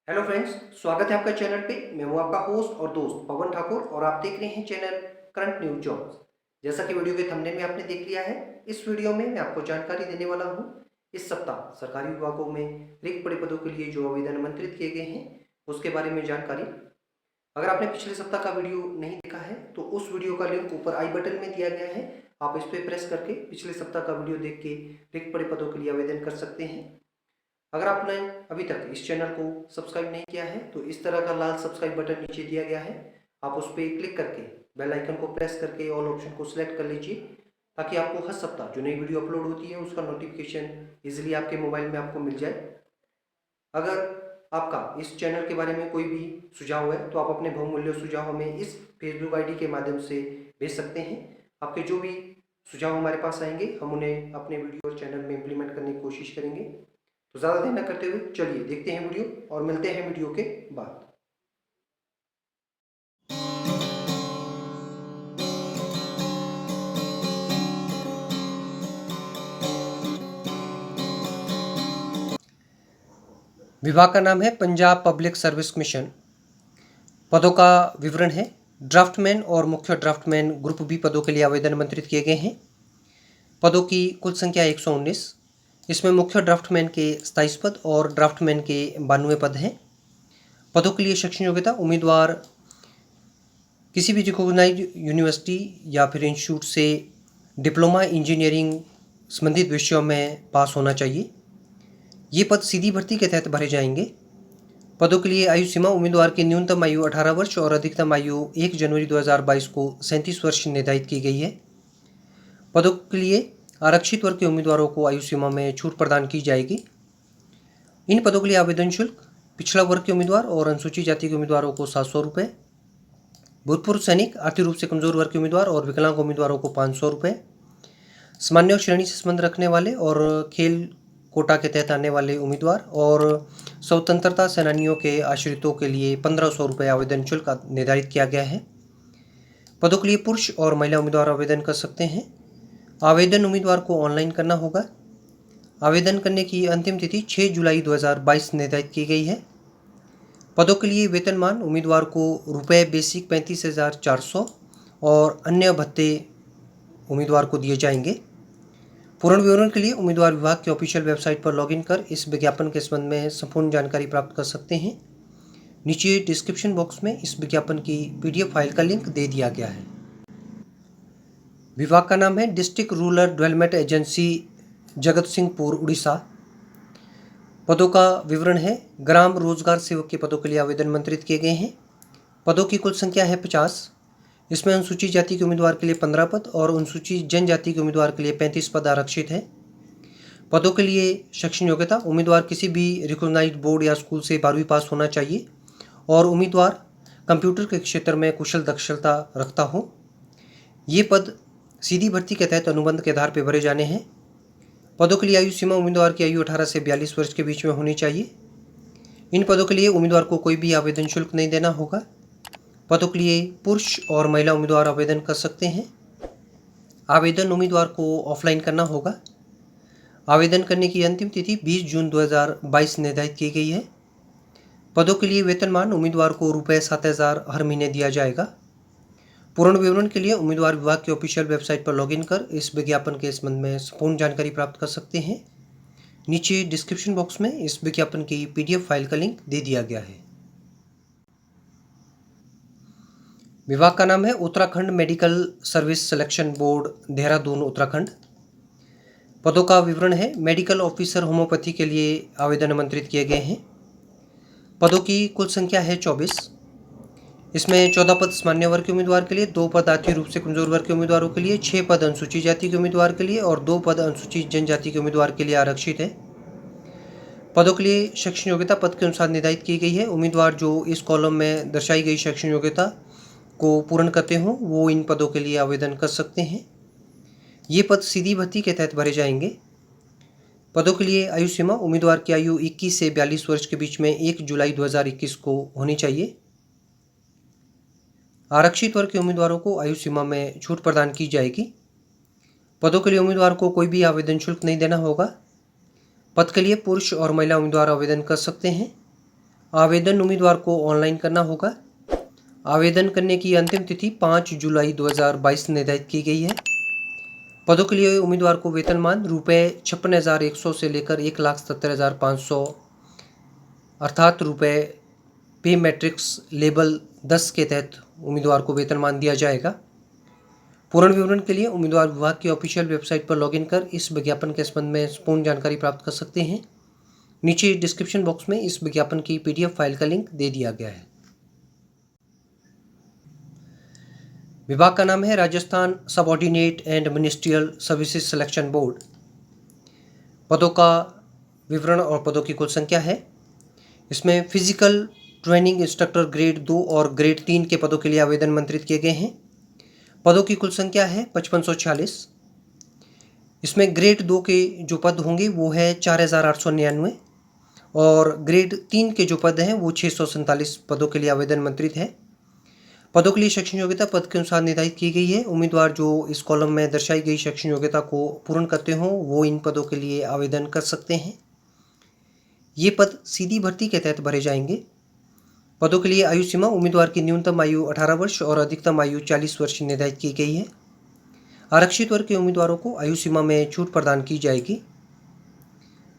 Hello friends, स्वागत है आपका चैनल पे। मैं हूं आपका होस्ट और दोस्त पवन ठाकुर और आप देख रहे हैं चैनल करंट न्यूज जॉब्स। जैसा कि वीडियो के थंबनेल में आपने देख लिया है, इस वीडियो में मैं आपको जानकारी देने वाला हूं इस सप्ताह सरकारी विभागों में रिक्त पड़े पदों के लिए जो आवेदन आमंत्रित किए गए हैं उसके बारे में जानकारी। अगर आपने पिछले सप्ताह का वीडियो नहीं देखा है तो उस वीडियो का लिंक ऊपर आई बटन में दिया गया है। आप इस पर प्रेस करके पिछले सप्ताह का वीडियो देख के रिक्त पड़े पदों के लिए आवेदन कर सकते हैं। अगर आपने अभी तक इस चैनल को सब्सक्राइब नहीं किया है तो इस तरह का लाल सब्सक्राइब बटन नीचे दिया गया है, आप उस पर क्लिक करके बेल आइकन को प्रेस करके ऑल ऑप्शन को सिलेक्ट कर लीजिए ताकि आपको हर सप्ताह जो नई वीडियो अपलोड होती है उसका नोटिफिकेशन इजीली आपके मोबाइल में आपको मिल जाए। अगर आपका इस चैनल के बारे में कोई भी सुझाव है तो आप अपने बहुमूल्य सुझाव हमें इस फेसबुक आईडी के माध्यम से भेज सकते हैं। आपके जो भी सुझाव हमारे पास आएंगे हम उन्हें अपने वीडियो और चैनल में इम्प्लीमेंट करने की कोशिश करेंगे। तो ज़्यादा देर न करते हुए चलिए देखते हैं वीडियो और मिलते हैं वीडियो के बाद। विभाग का नाम है पंजाब पब्लिक सर्विस मिशन। पदों का विवरण है। ड्राफ्टमैन और मुख्य ड्राफ्टमैन ग्रुप बी पदों के लिए आवेदन आमंत्रित किए गए हैं। पदों की कुल संख्या 119। इसमें मुख्य ड्राफ्टमैन के 27 पद और ड्राफ्टमैन के 92 पद हैं। पदों के लिए शैक्षणिक योग्यता उम्मीदवार किसी भी रिकॉग्नाइज्ड यूनिवर्सिटी या फिर इंस्टीट्यूट से डिप्लोमा इंजीनियरिंग संबंधित विषयों में पास होना चाहिए। ये पद सीधी भर्ती के तहत भरे जाएंगे। पदों के लिए आयु सीमा उम्मीदवार की न्यूनतम आयु 18 वर्ष और अधिकतम आयु 1 जनवरी 2022 को 37 वर्ष निर्धारित की गई है। पदों के लिए आरक्षित वर्ग के उम्मीदवारों को आयु सीमा में छूट प्रदान की जाएगी। इन पदों के लिए आवेदन शुल्क पिछड़ा वर्ग के उम्मीदवार और अनुसूचित जाति के उम्मीदवारों को 700 रुपये, भूतपूर्व सैनिक, आर्थिक रूप से कमजोर वर्ग के उम्मीदवार और विकलांग उम्मीदवारों को 500 रुपये, सामान्य श्रेणी से संबंध रखने वाले और खेल कोटा के तहत आने वाले उम्मीदवार और स्वतंत्रता सेनानियों के आश्रितों के लिए 1500 रुपये आवेदन शुल्क निर्धारित किया गया है। पदों के लिए पुरुष और महिला उम्मीदवार आवेदन कर सकते हैं। आवेदन उम्मीदवार को ऑनलाइन करना होगा। आवेदन करने की अंतिम तिथि 6 जुलाई 2022 निर्धारित की गई है। पदों के लिए वेतनमान उम्मीदवार को रुपये बेसिक 35,400 और अन्य भत्ते उम्मीदवार को दिए जाएंगे। पूर्ण विवरण के लिए उम्मीदवार विभाग की ऑफिशियल वेबसाइट पर लॉगिन कर इस विज्ञापन के संबंध में संपूर्ण जानकारी प्राप्त कर सकते हैं। नीचे डिस्क्रिप्शन बॉक्स में इस विज्ञापन की PDF फाइल का लिंक दे दिया गया है। विभाग का नाम है डिस्ट्रिक्ट रूरल डेवलपमेंट एजेंसी, जगत सिंहपुर, उड़ीसा। पदों का विवरण है। ग्राम रोजगार सेवक के पदों के लिए आवेदन आमंत्रित किए गए हैं। पदों की कुल संख्या है 50। इसमें अनुसूचित जाति के उम्मीदवार के लिए 15 पद और अनुसूचित जनजाति के उम्मीदवार के लिए 35 पद आरक्षित है। पदों के लिए शैक्षणिक योग्यता उम्मीदवार किसी भी रिकॉग्नाइज्ड बोर्ड या स्कूल से 12वीं पास होना चाहिए और उम्मीदवार कंप्यूटर के क्षेत्र में कुशल दक्षता रखता हो। ये पद सीधी भर्ती के तहत अनुबंध के आधार पर भरे जाने हैं। पदों के लिए आयु सीमा उम्मीदवार की आयु 18 से 42 वर्ष के बीच में होनी चाहिए। इन पदों के लिए उम्मीदवार को कोई भी आवेदन शुल्क नहीं देना होगा। पदों के लिए पुरुष और महिला उम्मीदवार आवेदन कर सकते हैं। आवेदन उम्मीदवार को ऑफलाइन करना होगा। आवेदन करने की अंतिम तिथि 20 जून 2022 निर्धारित की गई है। पदों के लिए वेतनमान उम्मीदवार को रुपये 7,000 हर महीने दिया जाएगा। पूर्ण विवरण के लिए उम्मीदवार विभाग की ऑफिशियल वेबसाइट पर लॉगिन कर इस विज्ञापन के संबंध में संपूर्ण जानकारी प्राप्त कर सकते हैं। नीचे डिस्क्रिप्शन बॉक्स में इस विज्ञापन की PDF फाइल का लिंक दे दिया गया है। विभाग का नाम है Uttarakhand medical service selection board, Dehradun, Uttarakhand. पदों का विवरण है। मेडिकल ऑफिसर होम्योपैथी के लिए आवेदन आमंत्रित किए गए हैं। पदों की कुल संख्या है 24। इसमें 14 पद सामान्य वर्ग के उम्मीदवार के लिए, 2 पद आर्थिक रूप से कमजोर वर्ग के उम्मीदवारों के लिए, 6 पद अनुसूचित जाति के उम्मीदवार के लिए और 2 पद अनुसूचित जनजाति के उम्मीदवार के लिए आरक्षित है। पदों के लिए शैक्षणिक योग्यता पद के अनुसार निर्धारित की गई है। उम्मीदवार जो इस कॉलम में दर्शाई गई शैक्षणिक योग्यता को पूर्ण करते हों वो इन पदों के लिए आवेदन कर सकते हैं। ये पद सीधी भर्ती के तहत भरे जाएंगे। पदों के लिए आयु सीमा उम्मीदवार की आयु 21 से 42 वर्ष के बीच में 1 जुलाई 2021 को होनी चाहिए। आरक्षित वर्ग के उम्मीदवारों को आयु सीमा में छूट प्रदान की जाएगी। पदों के लिए उम्मीदवार को कोई भी आवेदन शुल्क नहीं देना होगा। पद के लिए पुरुष और महिला उम्मीदवार आवेदन कर सकते हैं। आवेदन उम्मीदवार को ऑनलाइन करना होगा। आवेदन करने की अंतिम तिथि 5 जुलाई 2022 निर्धारित की गई है। पदों के लिए उम्मीदवार को वेतनमान ₹56,100 से लेकर 1,70,500 अर्थात रुपये पे मैट्रिक्स लेवल 10 के तहत उम्मीदवार को वेतनमान दिया जाएगा। पूर्ण विवरण के लिए उम्मीदवार विभाग की ऑफिशियल वेबसाइट पर लॉगिन कर इस विज्ञापन के संबंध में पूर्ण जानकारी प्राप्त कर सकते हैं। नीचे डिस्क्रिप्शन बॉक्स में इस विज्ञापन की PDF फाइल का लिंक दे दिया गया है। विभाग का नाम है Rajasthan subordinate and ministerial services selection board. पदों का विवरण और पदों की कुल संख्या है। इसमें फिजिकल ट्रेनिंग इंस्ट्रक्टर ग्रेड 2 और ग्रेड 3 के पदों के लिए आवेदन आमंत्रित किए गए हैं। पदों की कुल संख्या है 5546। इसमें ग्रेड 2 के जो पद होंगे वो है 4899 और ग्रेड 3 के जो पद हैं वो 647 पदों के लिए आवेदन आमंत्रित है। पदों के लिए शैक्षणिक योग्यता पद के अनुसार निर्धारित की गई है। उम्मीदवार जो इस कॉलम में दर्शाई गई शैक्षणिक योग्यता को पूर्ण करते हों वो इन पदों के लिए आवेदन कर सकते हैं। ये पद सीधी भर्ती के तहत भरे जाएंगे। पदों के लिए आयु सीमा उम्मीदवार की न्यूनतम आयु 18 वर्ष और अधिकतम आयु 40 वर्ष निर्धारित की गई है। आरक्षित वर्ग के उम्मीदवारों को आयु सीमा में छूट प्रदान की जाएगी।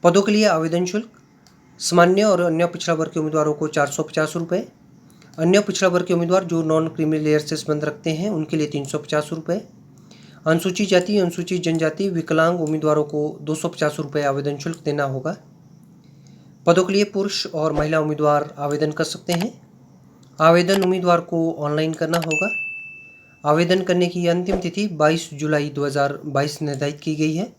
पदों के लिए आवेदन शुल्क सामान्य और अन्य पिछड़ा वर्ग के उम्मीदवारों को 450 रुपये, अन्य पिछड़ा वर्ग के उम्मीदवार जो नॉन क्रीमी लेयर से संबंध रखते हैं उनके लिए 350 रुपये, अनुसूचित जाति, अनुसूचित जनजाति, विकलांग उम्मीदवारों को 250 रुपये आवेदन शुल्क देना होगा। पदों के लिए पुरुष और महिला उम्मीदवार आवेदन कर सकते हैं। आवेदन उम्मीदवार को ऑनलाइन करना होगा। आवेदन करने की अंतिम तिथि 22 जुलाई 2022 निर्धारित की गई है।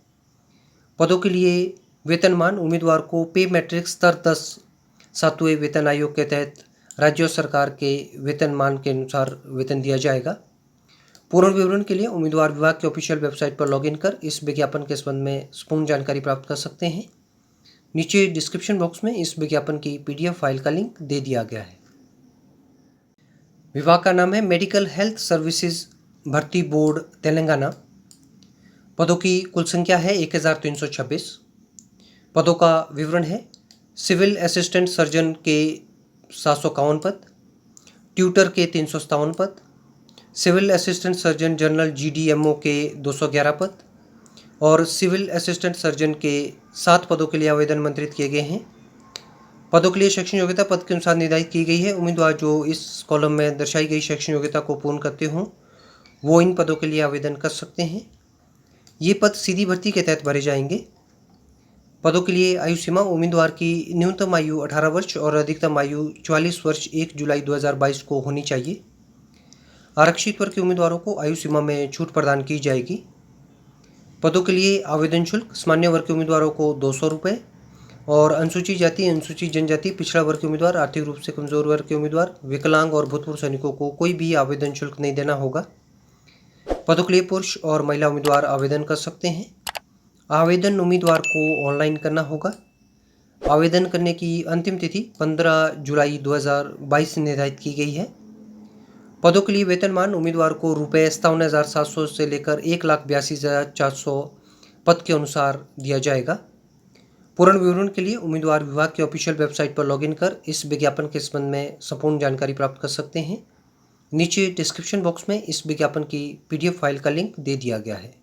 पदों के लिए वेतनमान उम्मीदवार को पे मैट्रिक्स स्तर 10 सातवें वेतन आयोग के तहत राज्य सरकार के वेतनमान के अनुसार वेतन दिया जाएगा। पूर्ण विवरण के लिए उम्मीदवार विभाग की ऑफिशियल वेबसाइट पर लॉगिन कर इस विज्ञापन के संबंध में पूर्ण जानकारी प्राप्त कर सकते हैं। नीचे डिस्क्रिप्शन बॉक्स में इस विज्ञापन की PDF फाइल का लिंक दे दिया गया है। विभाग का नाम है मेडिकल हेल्थ सर्विसेज भर्ती बोर्ड तेलंगाना। पदों की कुल संख्या है 1326। पदों का विवरण है सिविल असिस्टेंट सर्जन के 751 पद, ट्यूटर के 357 पद, civil assistant surgeon general GDMO के 211 पद और सिविल असिस्टेंट सर्जन के 7 पदों के लिए आवेदन आमंत्रित किए गए हैं। पदों के लिए शैक्षणिक योग्यता पद के अनुसार निर्धारित की गई है। उम्मीदवार जो इस कॉलम में दर्शाई गई शैक्षणिक योग्यता को पूर्ण करते हों वो इन पदों के लिए आवेदन कर सकते हैं। ये पद सीधी भर्ती के तहत भरे जाएंगे। पदों के लिए आयु सीमा उम्मीदवार की न्यूनतम आयु 18 वर्ष और अधिकतम आयु 44 वर्ष 1 जुलाई 2022 को होनी चाहिए। आरक्षित वर्ग के उम्मीदवारों को आयु सीमा में छूट प्रदान की जाएगी। पदों के लिए आवेदन शुल्क सामान्य वर्ग के उम्मीदवारों को 200 रुपये और अनुसूचित जाति, अनुसूचित जनजाति, पिछड़ा वर्ग के उम्मीदवार, आर्थिक रूप से कमजोर वर्ग के उम्मीदवार, विकलांग और भूतपूर्व सैनिकों को कोई भी आवेदन शुल्क नहीं देना होगा। पदों के लिए पुरुष और महिला उम्मीदवार आवेदन कर सकते हैं। आवेदन उम्मीदवार को ऑनलाइन करना होगा। आवेदन करने की अंतिम तिथि 15 जुलाई 2022 निर्धारित की गई है। पदों के लिए वेतनमान उम्मीदवार को ₹57,700 से लेकर 1,82,400 पद के अनुसार दिया जाएगा। पूर्ण विवरण के लिए उम्मीदवार विभाग की ऑफिशियल वेबसाइट पर लॉगिन कर इस विज्ञापन के संबंध में संपूर्ण जानकारी प्राप्त कर सकते हैं। नीचे डिस्क्रिप्शन बॉक्स में इस विज्ञापन की PDF फाइल का लिंक दे दिया गया है।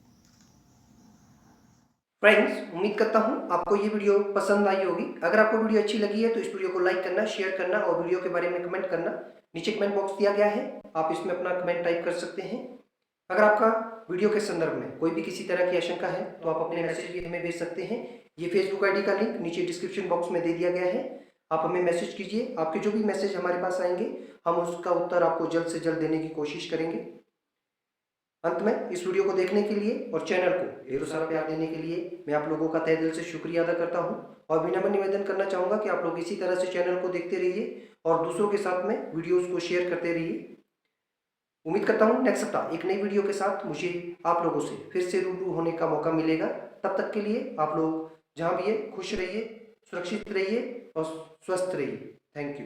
फ्रेंड्स, उम्मीद करता हूँ आपको ये वीडियो पसंद आई होगी। अगर आपको वीडियो अच्छी लगी है तो इस वीडियो को लाइक करना, शेयर करना और वीडियो के बारे में कमेंट करना। नीचे कमेंट बॉक्स दिया गया है, आप इसमें अपना कमेंट टाइप कर सकते हैं। अगर आपका वीडियो के संदर्भ में कोई भी किसी तरह की आशंका है तो आप अपने मैसेज भी हमें भेज सकते हैं। ये फेसबुक ID का लिंक नीचे डिस्क्रिप्शन बॉक्स में दे दिया गया है, आप हमें मैसेज कीजिए। आपके जो भी मैसेज हमारे पास आएंगे हम उसका उत्तर आपको जल्द से जल्द देने की कोशिश करेंगे। अंत में इस वीडियो को देखने के लिए और चैनल को ढेरों सारा प्यार देने के लिए मैं आप लोगों का तहे दिल से शुक्रिया अदा करता हूं और विनम्र निवेदन करना चाहूँगा कि आप लोग इसी तरह से चैनल को देखते रहिए और दूसरों के साथ में वीडियोज़ को शेयर करते रहिए। उम्मीद करता हूँ नेक्स्ट सप्ताह एक नई वीडियो के साथ मुझे आप लोगों से फिर से रूबरू होने का मौका मिलेगा। तब तक के लिए आप लोग जहाँ भी है खुश रहिए, सुरक्षित रहिए और स्वस्थ रहिए। Thank you.